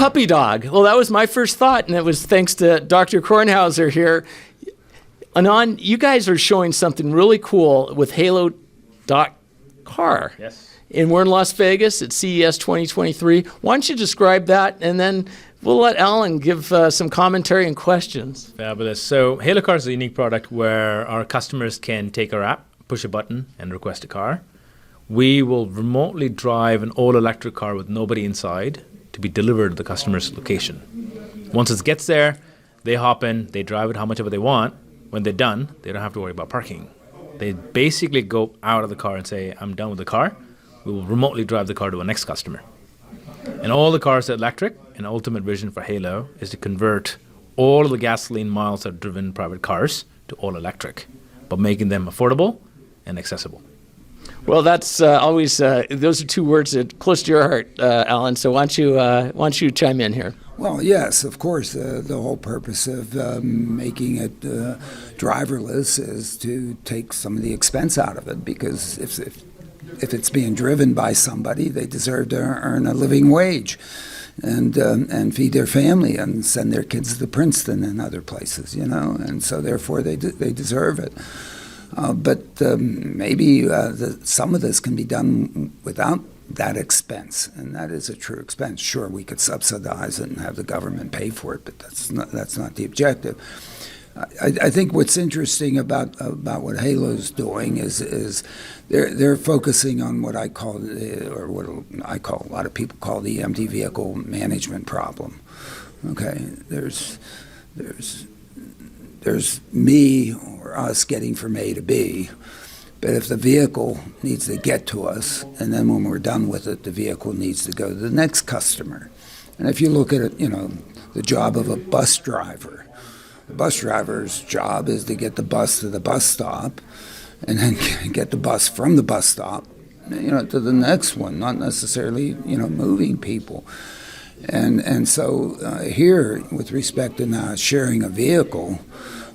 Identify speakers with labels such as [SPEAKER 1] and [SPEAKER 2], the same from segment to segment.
[SPEAKER 1] puppy dog. Well, that was my first thought, and it was thanks to Dr. Kornhauser here. Anand, you guys are showing something really cool with Halo.Car.
[SPEAKER 2] Yes.
[SPEAKER 1] And we're in Las Vegas at CES 2023. Why don't you describe that, and then we'll let Alan give some commentary and questions.
[SPEAKER 2] Fabulous. So Halo.Car is a unique product where our customers can take our app, push a button, and request a car. We will remotely drive an all-electric car with nobody inside to be delivered to the customer's location. Once it gets there, they hop in, they drive it how much ever they want. When they're done, they don't have to worry about parking. They basically go out of the car and say, I'm done with the car. We will remotely drive the car to a next customer. And all the cars are electric, and ultimate vision for Halo is to convert all of the gasoline miles that are driven private cars to all electric, but making them affordable and accessible.
[SPEAKER 1] Well, that's always, those are two words that are close to your heart, Alan. So why don't you chime in here?
[SPEAKER 3] Well, yes, of course. The whole purpose of making it driverless is to take some of the expense out of it, because if it's being driven by somebody, they deserve to earn a living wage and feed their family and send their kids to Princeton and other places, and so therefore they deserve it. But maybe some of this can be done without that expense, and that is a true expense. Sure, we could subsidize it and have the government pay for it, but that's not the objective. I think what's interesting about what Halo's doing is they're focusing on what I call, or what I call, a lot of people call the empty vehicle management problem. Okay, there's me or us getting from A to B, but if the vehicle needs to get to us, and then when we're done with it, the vehicle needs to go to the next customer. And if you look at it, the job of a bus driver, the bus driver's job is to get the bus to the bus stop, and then get the bus from the bus stop, to the next one, not necessarily, moving people. And so here, with respect to now sharing a vehicle,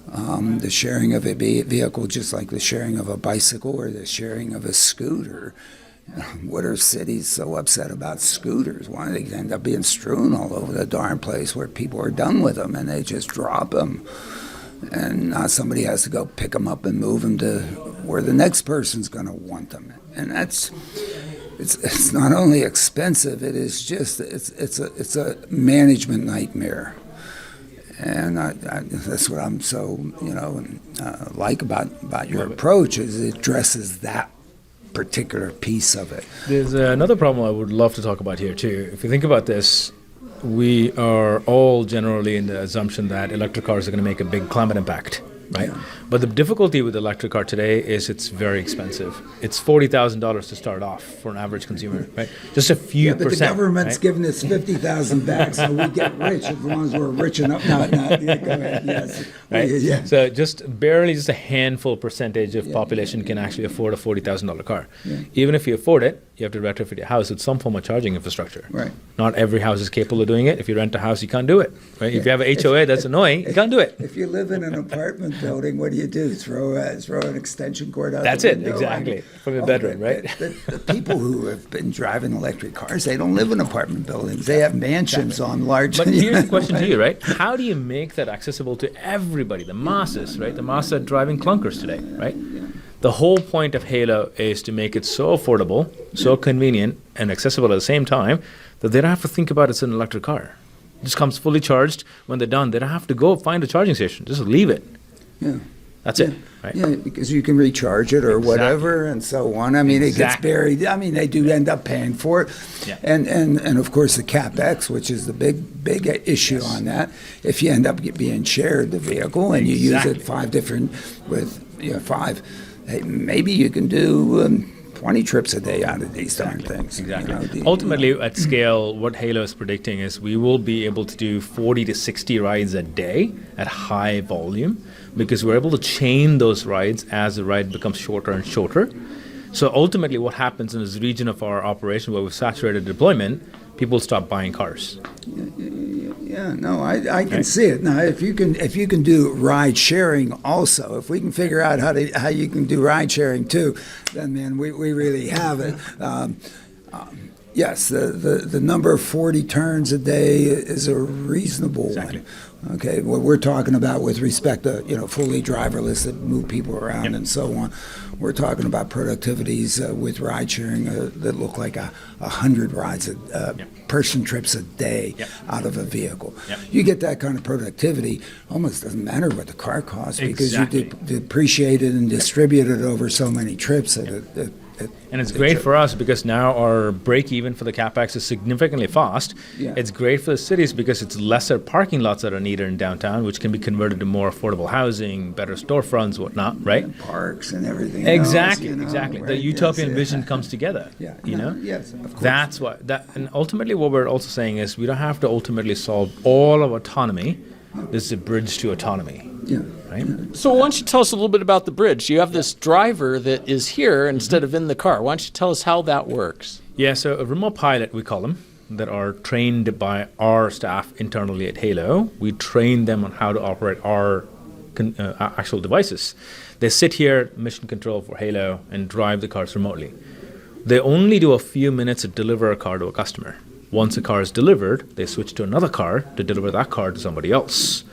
[SPEAKER 3] the sharing of a vehicle, just like the sharing of a bicycle or the sharing of a scooter, what are cities so upset about scooters? Why do they end up being strewn all over the darn place where people are done with them and they just drop them? And now somebody has to go pick them up and move them to where the next person's going to want them. And it's not only expensive, it is just it's a management nightmare. And that's what I'm so like about your approach, is it addresses that particular piece of it.
[SPEAKER 2] There's another problem I would love to talk about here too. If you think about this, we are all generally in the assumption that electric cars are going to make a big climate impact, right? Yeah. But the difficulty with the electric car today is it's very expensive. It's $40,000 to start off for an average consumer, right? Just a few
[SPEAKER 3] but
[SPEAKER 2] percent.
[SPEAKER 3] The government's
[SPEAKER 2] right?
[SPEAKER 3] giving us $50,000 back, so we get rich as long as we're rich enough. No, yeah, go ahead. Yes.
[SPEAKER 2] Right?
[SPEAKER 3] Yeah.
[SPEAKER 2] So just a handful percentage of population can actually afford a $40,000 car. Yeah. Even if you afford it, you have to retrofit your house with some form of charging infrastructure.
[SPEAKER 3] Right.
[SPEAKER 2] Not every house is capable of doing it. If you rent a house, you can't do it. Right? Yeah. If you have an HOA, that's annoying. You can't do it.
[SPEAKER 3] If you live in an apartment building, what do? Throw an extension cord out
[SPEAKER 2] That's
[SPEAKER 3] the
[SPEAKER 2] it,
[SPEAKER 3] window?
[SPEAKER 2] exactly. From your bedroom, right?
[SPEAKER 3] The people who have been driving electric cars, they don't live in apartment buildings. They have mansions on large...
[SPEAKER 2] But here's the question to you, right? How do you make that accessible to everybody, the masses, right? The masses are driving clunkers today, right? The whole point of Halo is to make it so affordable, so convenient, and accessible at the same time that they don't have to think about it's an electric car. It just comes fully charged. When they're done, they don't have to go find a charging station. Just leave it.
[SPEAKER 3] Yeah.
[SPEAKER 2] That's it, right?
[SPEAKER 3] Yeah, because you can recharge it or whatever and so on. I mean, it gets buried. I mean, they do end up paying for it. Yeah. And of course, the CapEx, which is the big issue on that. If you end up being shared the vehicle and you use it five, hey, maybe you can do 20 trips a day out of these darn things.
[SPEAKER 2] Exactly. Ultimately, at scale, what Halo is predicting is we will be able to do 40 to 60 rides a day at high volume, because we're able to chain those rides as the ride becomes shorter and shorter. So ultimately what happens in this region of our operation where we've saturated deployment, people stop buying cars.
[SPEAKER 3] I can see it. Now, if you can do ride sharing also, if we can figure out how you can do ride sharing too, then man, we really have it. Yes, the number of 40 turns a day is a reasonable
[SPEAKER 2] Exactly.
[SPEAKER 3] one. Okay, what we're talking about with respect to, fully driverless that move people around
[SPEAKER 2] Yep.
[SPEAKER 3] and so on, we're talking about productivities with ride sharing that look like 100 rides, person trips a day
[SPEAKER 2] Yep.
[SPEAKER 3] out of a vehicle.
[SPEAKER 2] Yep.
[SPEAKER 3] You get that kind of productivity, almost doesn't matter what the car costs because
[SPEAKER 2] Exactly.
[SPEAKER 3] you depreciate it and distribute it over so many trips that
[SPEAKER 2] And it's great for us because now our break even for the capex is significantly fast.
[SPEAKER 3] Yeah.
[SPEAKER 2] It's great for the cities because it's lesser parking lots that are needed in downtown, which can be converted to more affordable housing, better storefronts, whatnot, right?
[SPEAKER 3] parks and everything
[SPEAKER 2] Exactly,
[SPEAKER 3] else,
[SPEAKER 2] exactly.
[SPEAKER 3] right?
[SPEAKER 2] The utopian
[SPEAKER 3] Yes,
[SPEAKER 2] vision comes together.
[SPEAKER 3] Yeah,
[SPEAKER 2] you know.
[SPEAKER 3] Yes, of course.
[SPEAKER 2] That's what and ultimately what we're also saying is we don't have to ultimately solve all of autonomy. This is a bridge to autonomy,
[SPEAKER 3] Yeah.
[SPEAKER 2] right?
[SPEAKER 1] So why don't you tell us a little bit about the bridge? You have this driver that is here instead of in the car. Why don't you tell us how that works?
[SPEAKER 2] Yeah, so a remote pilot, we call them, that are trained by our staff internally at Halo. We train them on how to operate our actual devices. They sit here, mission control for Halo, and drive the cars remotely. They only do a few minutes to deliver a car to a customer. Once a car is delivered, they switch to another car to deliver that car to somebody else.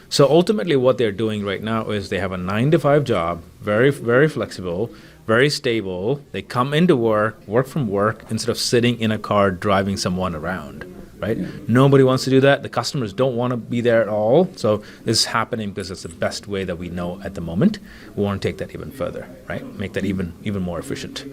[SPEAKER 2] So ultimately what they're doing right now is they have a 9-to-5 job, very, very flexible, very stable. They come into work from work, instead of sitting in a car driving someone around, right? Yeah. Nobody wants to do that. The customers don't want to be there at all. So this is happening because it's the best way that we know at the moment. We want to take that even further, right? Make that even more efficient.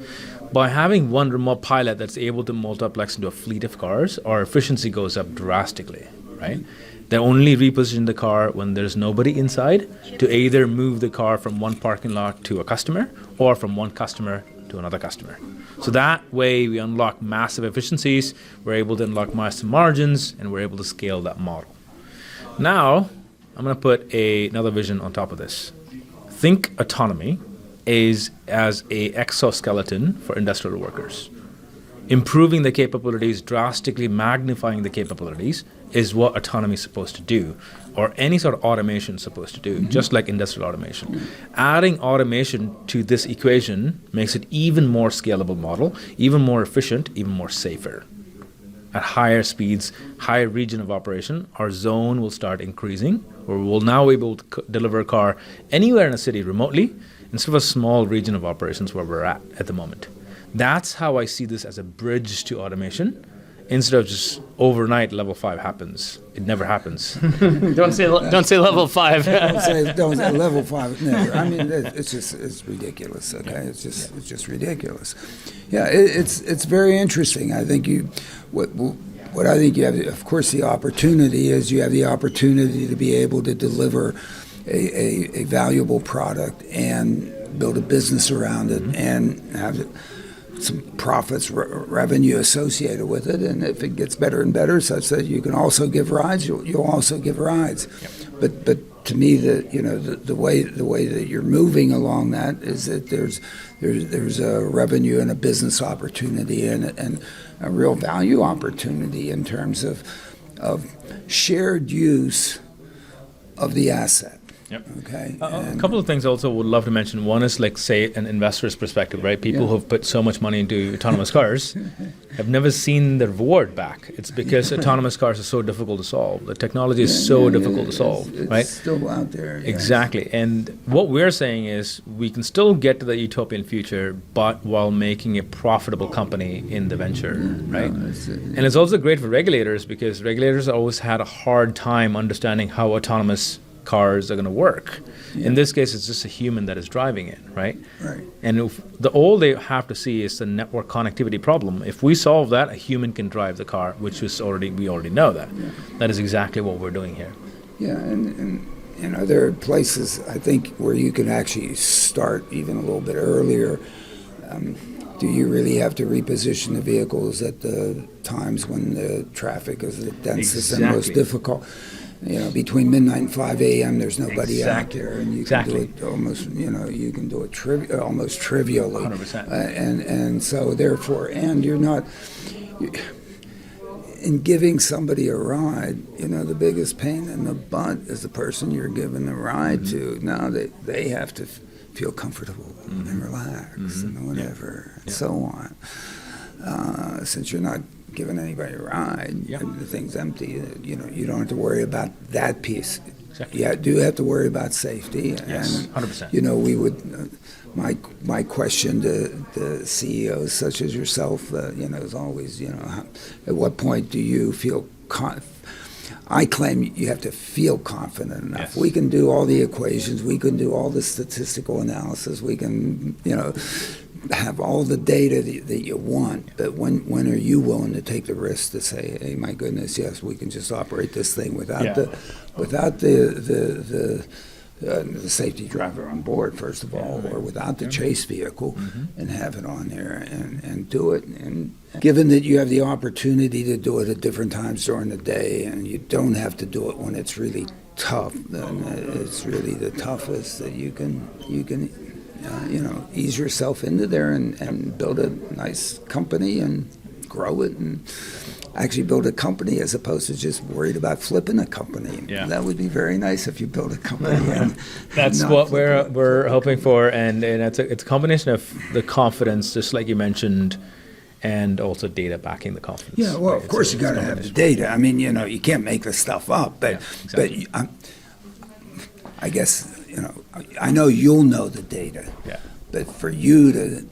[SPEAKER 2] By having one remote pilot that's able to multiplex into a fleet of cars, our efficiency goes up drastically, right? They only reposition the car when there's nobody inside to either move the car from one parking lot to a customer or from one customer to another customer. So that way we unlock massive efficiencies, we're able to unlock massive margins, and we're able to scale that model. Now, I'm going to put another vision on top of this. Think autonomy is as a exoskeleton for industrial workers. Improving the capabilities, drastically magnifying the capabilities is what autonomy is supposed to do, or any sort of automation is supposed to do, just like industrial automation. Adding automation to this equation makes it even more scalable model, even more efficient, even more safer. At higher speeds, higher region of operation, our zone will start increasing, where we'll now be able to deliver a car anywhere in a city remotely, instead of a small region of operations where we're at the moment. That's how I see this as a bridge to automation, instead of just overnight level 5 happens. It never happens.
[SPEAKER 1] Don't say level 5.
[SPEAKER 3] Don't say level 5. Never. I mean, it's ridiculous. Okay, it's just ridiculous. Yeah, it's very interesting. I think what I think you have, of course, the opportunity is you have the opportunity to be able to deliver a valuable product and build a business around it and have some profits, revenue associated with it, and if it gets better and better, such that you can also give rides, you'll also give rides. Yep. But to me, the way that you're moving along that is that there's a revenue and a business opportunity and a real value opportunity in terms of shared use of the asset.
[SPEAKER 2] Yep.
[SPEAKER 3] Okay.
[SPEAKER 2] A couple of things also would love to mention. One is, like, say, an investor's perspective, right? People who have put so much money into autonomous cars have never seen the reward back. It's because autonomous cars are so difficult to solve. The technology is so difficult to solve, right?
[SPEAKER 3] It's still out there. Yes.
[SPEAKER 2] Exactly. And what we're saying is we can still get to the utopian future, but while making a profitable company in the venture, right? And it's also great for regulators because regulators always had a hard time understanding how autonomous cars are going to work. Yeah. In this case, it's just a human that is driving it, right?
[SPEAKER 3] Right.
[SPEAKER 2] And all they have to see is the network connectivity problem. If we solve that, a human can drive the car, which is we already know that. Yeah. That is exactly what we're doing here.
[SPEAKER 3] Yeah, and there are places, I think, where you can actually start even a little bit earlier. Do you really have to reposition the vehicles at the times when the traffic is the densest and most difficult? Between midnight and 5 a.m., there's nobody out there, and you can do it almost, you can do it almost trivially.
[SPEAKER 2] 100%.
[SPEAKER 3] And so therefore, and you're not, in giving somebody a ride, the biggest pain in the butt is the person you're giving the ride to. Now they have to feel comfortable and relax and whatever, and so on. since you're not giving anybody a ride,
[SPEAKER 2] Yeah.
[SPEAKER 3] and the thing's empty, you don't have to worry about that piece.
[SPEAKER 2] Exactly.
[SPEAKER 3] You do have to worry about safety.
[SPEAKER 2] Yes,
[SPEAKER 3] And,
[SPEAKER 2] 100%.
[SPEAKER 3] we would, my question to CEOs such as yourself, is always, at what point do you feel I claim you have to feel confident enough.
[SPEAKER 2] Yes.
[SPEAKER 3] We can do all the equations, we can do all the statistical analysis, we can, have all the data that you want, but when are you willing to take the risk to say, hey, my goodness, yes, we can just operate this thing without
[SPEAKER 2] Yeah.
[SPEAKER 3] the safety driver on board, first of all, or without the chase vehicle, and have it on there and do it. And given that you have the opportunity to do it at different times during the day, and you don't have to do it when it's really tough, then it's really the toughest that you can ease yourself into there and build a nice company and grow it and actually build a company as opposed to just worried about flipping a company.
[SPEAKER 2] Yeah.
[SPEAKER 3] That would be very nice if you build a company. And
[SPEAKER 2] That's
[SPEAKER 3] not
[SPEAKER 2] what
[SPEAKER 3] flip it.
[SPEAKER 2] we're hoping for, and it's a combination of the confidence, just like you mentioned, and also data backing the confidence.
[SPEAKER 3] Yeah, well,
[SPEAKER 2] right?
[SPEAKER 3] of course you got to have the data. I mean, you can't make the stuff up, but
[SPEAKER 2] Yeah, exactly.
[SPEAKER 3] but I guess I know you'll know the data.
[SPEAKER 2] Yeah.
[SPEAKER 3] But for you to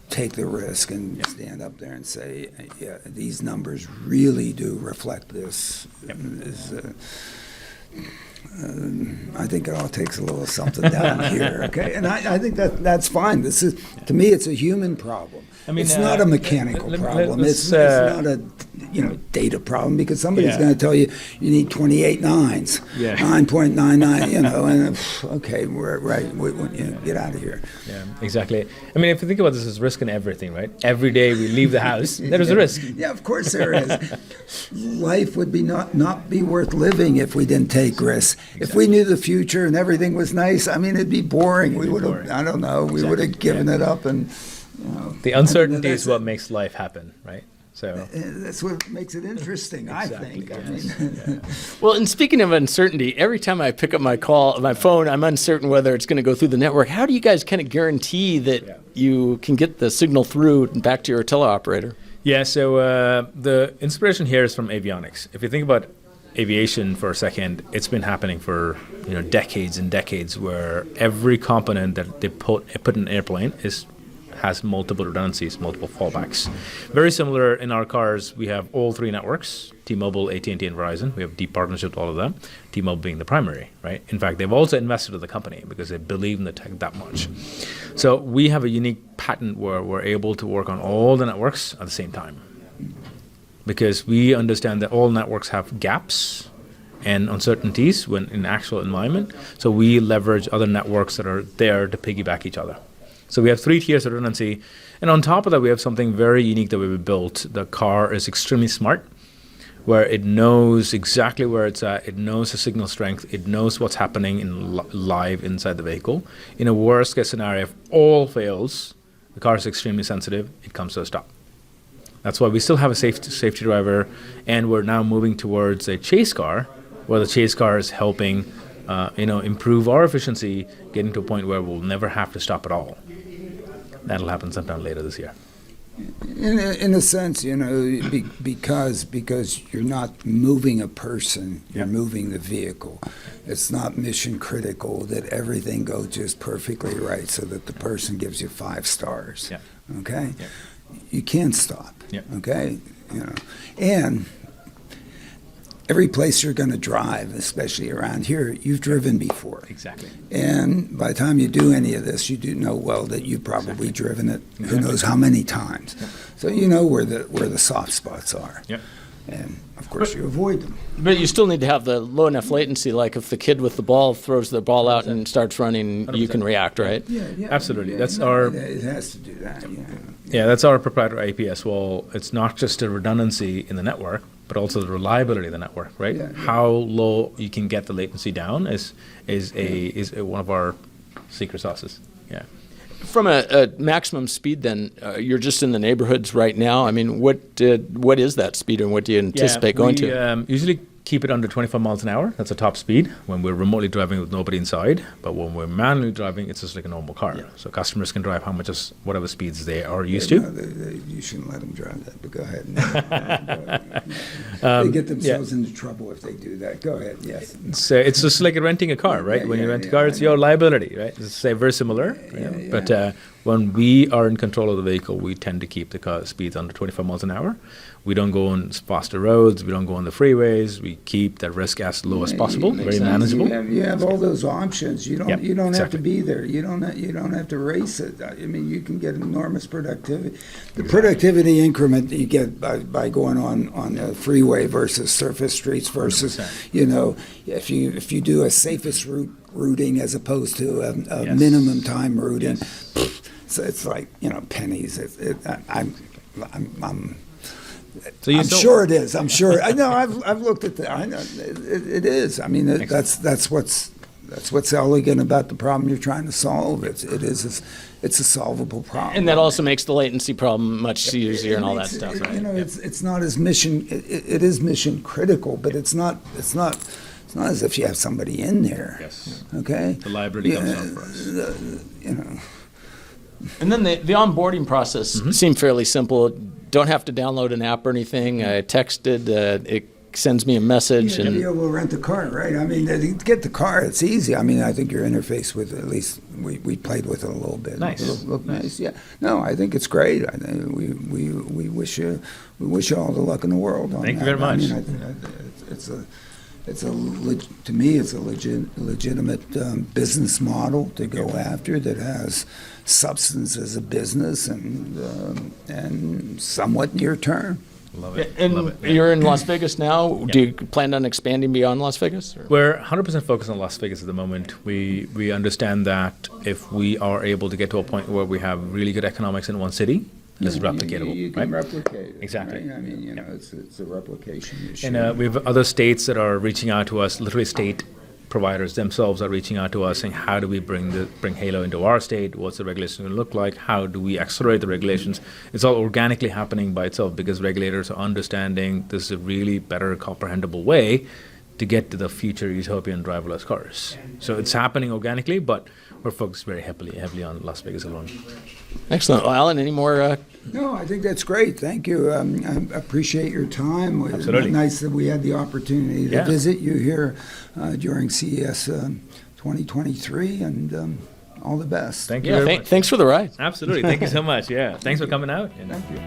[SPEAKER 3] take the risk and stand up there and say, yeah, these numbers really do reflect this, is, I think it all takes a little something down here, okay? And I think that's fine. This is, to me, it's a human problem.
[SPEAKER 2] I mean,
[SPEAKER 3] it's not a mechanical problem.
[SPEAKER 2] let's,
[SPEAKER 3] It's not a data problem, because somebody's
[SPEAKER 2] Yeah.
[SPEAKER 3] going to tell you need 28 nines,
[SPEAKER 2] Yeah.
[SPEAKER 3] 9.99, and okay, we're right. Get out of here.
[SPEAKER 2] Yeah, exactly. I mean, if you think about this as risk in everything, right? Every day we leave the house, there is a risk.
[SPEAKER 3] Yeah, of course there is. Life would be not be worth living if we didn't take risks. If we knew the future and everything was nice, I mean, it'd be boring. We would have,
[SPEAKER 2] boring.
[SPEAKER 3] I don't know, we would have given it up, and
[SPEAKER 2] The uncertainty
[SPEAKER 3] that's
[SPEAKER 2] is what makes life happen, right? So
[SPEAKER 3] that's what makes it interesting, I think. I mean,
[SPEAKER 1] Well, and speaking of uncertainty, every time I pick up my phone, I'm uncertain whether it's going to go through the network. How do you guys kind of guarantee that you can get the signal through and back to your teleoperator?
[SPEAKER 2] yeah, so the inspiration here is from avionics. If you think about aviation for a second, it's been happening for decades and decades, where every component that they put in an airplane has multiple redundancies, multiple fallbacks. Very similar in our cars, we have all three networks, T-Mobile, AT&T, and Verizon. We have deep partnerships with all of them, T-Mobile being the primary, right? In fact, they've also invested in the company because they believe in the tech that much. So we have a unique patent where we're able to work on all the networks at the same time, because we understand that all networks have gaps and uncertainties when in actual environment. So we leverage other networks that are there to piggyback each other. So we have 3 tiers of redundancy. And on top of that, we have something very unique that we've built. The car is extremely smart, where it knows exactly where it's at. It knows the signal strength. It knows what's happening live inside the vehicle. In a worst case scenario, if all fails, the car is extremely sensitive. It comes to a stop. That's why we still have a safety driver, and we're now moving towards a chase car, where the chase car is helping improve our efficiency, getting to a point where we'll never have to stop at all. That'll happen sometime later this year.
[SPEAKER 3] in a sense, because you're not moving a person, you're moving the vehicle. It's not mission critical that everything goes just perfectly right so that the person gives you 5 stars.
[SPEAKER 2] Yeah.
[SPEAKER 3] Okay?
[SPEAKER 2] Yeah.
[SPEAKER 3] You can't stop.
[SPEAKER 2] Yeah.
[SPEAKER 3] Okay? And every place you're going to drive, especially around here, you've driven before.
[SPEAKER 2] Exactly.
[SPEAKER 3] And by the time you do any of this, you do know well that you've probably driven it who knows how many times. So you know where the soft spots are.
[SPEAKER 2] Yep.
[SPEAKER 3] And of course you avoid them.
[SPEAKER 1] But you still need to have the low enough latency, like if the kid with the ball throws the ball out and starts running, you can react, right?
[SPEAKER 3] Yeah.
[SPEAKER 2] Absolutely. That's
[SPEAKER 3] no,
[SPEAKER 2] our-
[SPEAKER 3] It has to do that. Yeah.
[SPEAKER 2] Yeah, that's our proprietary IP as well. It's not just the redundancy in the network, but also the reliability of the network, right?
[SPEAKER 3] Yeah.
[SPEAKER 2] How low you can get the latency down is one of our secret sauces. Yeah.
[SPEAKER 1] From a maximum speed, then you're just in the neighborhoods right now. I mean, what is that speed, and what do you anticipate going to?
[SPEAKER 2] Usually keep it under 25 miles an hour. That's a top speed when we're remotely driving with nobody inside. But when we're manually driving, it's just like a normal car. So customers can drive whatever speeds they are used to.
[SPEAKER 3] No, you shouldn't let them drive that, but go ahead. They get themselves into trouble if they do that. Go ahead, yes.
[SPEAKER 2] So it's just like renting a car, right? When you rent a car, it's your liability, right? It's very similar. But when we are in control of the vehicle, we tend to keep the car speeds under 25 miles an hour. We don't go on faster roads. We don't go on the freeways. We keep that risk as low as possible, very manageable.
[SPEAKER 3] You have all those options. You don't have to be there. You don't have to race it. I mean, you can get enormous productivity. The productivity increment that you get by going on a freeway versus surface streets versus 100%. If you do a safest routing as opposed to a minimum time routing, so it's like pennies. I'm sure it is. I'm sure. I know. I've looked at that. I know it is. I mean, that's what's elegant about the problem you're trying to solve. It's a solvable problem.
[SPEAKER 1] And that also makes the latency problem much easier and all that stuff. Right?
[SPEAKER 3] It's not as mission. It is mission critical, but it's not as if you have somebody in there.
[SPEAKER 2] Yes.
[SPEAKER 3] Okay.
[SPEAKER 2] The liability comes down for us.
[SPEAKER 1] And then the onboarding process seemed fairly simple. Don't have to download an app or anything. I texted. It sends me a message.
[SPEAKER 3] And we'll rent the car, right? I mean, to get the car, it's easy. I mean, I think your interface with it, at least we played with it a little bit.
[SPEAKER 2] Nice.
[SPEAKER 3] Look nice. Yeah. No, I think it's great. I think we wish you all the luck in the world on
[SPEAKER 2] Thank
[SPEAKER 3] that.
[SPEAKER 2] you very much.
[SPEAKER 3] I mean, to me, it's a legitimate business model to go after that has substance as a business and somewhat near term.
[SPEAKER 2] Love it.
[SPEAKER 1] And
[SPEAKER 2] Love it.
[SPEAKER 1] you're in Las Vegas now. Do you plan on expanding beyond Las Vegas? Or?
[SPEAKER 2] We're 100% focused on Las Vegas at the moment. We understand that if we are able to get to a point where we have really good economics in one city, it's replicatable.
[SPEAKER 3] You can
[SPEAKER 2] right?
[SPEAKER 3] replicate it.
[SPEAKER 2] Exactly.
[SPEAKER 3] Right? I mean, it's a replication issue.
[SPEAKER 2] And we have other states that are reaching out to us, literally state providers themselves are reaching out to us saying, how do we bring Halo into our state? What's the regulation going to look like? How do we accelerate the regulations? It's all organically happening by itself because regulators are understanding this is a really better comprehensible way to get to the future utopian driverless cars. So it's happening organically, but we're focused very heavily on Las Vegas alone.
[SPEAKER 1] Excellent. Well, Alan, any more?
[SPEAKER 3] No, I think that's great. Thank you. I appreciate your time.
[SPEAKER 2] Absolutely.
[SPEAKER 3] It's nice that we had the opportunity to visit you here during CES 2023, and all the best.
[SPEAKER 2] Thank you very much.
[SPEAKER 1] Thanks for the ride.
[SPEAKER 2] Absolutely. Thank you so much. Yeah. Thanks for coming out.
[SPEAKER 3] Thank you.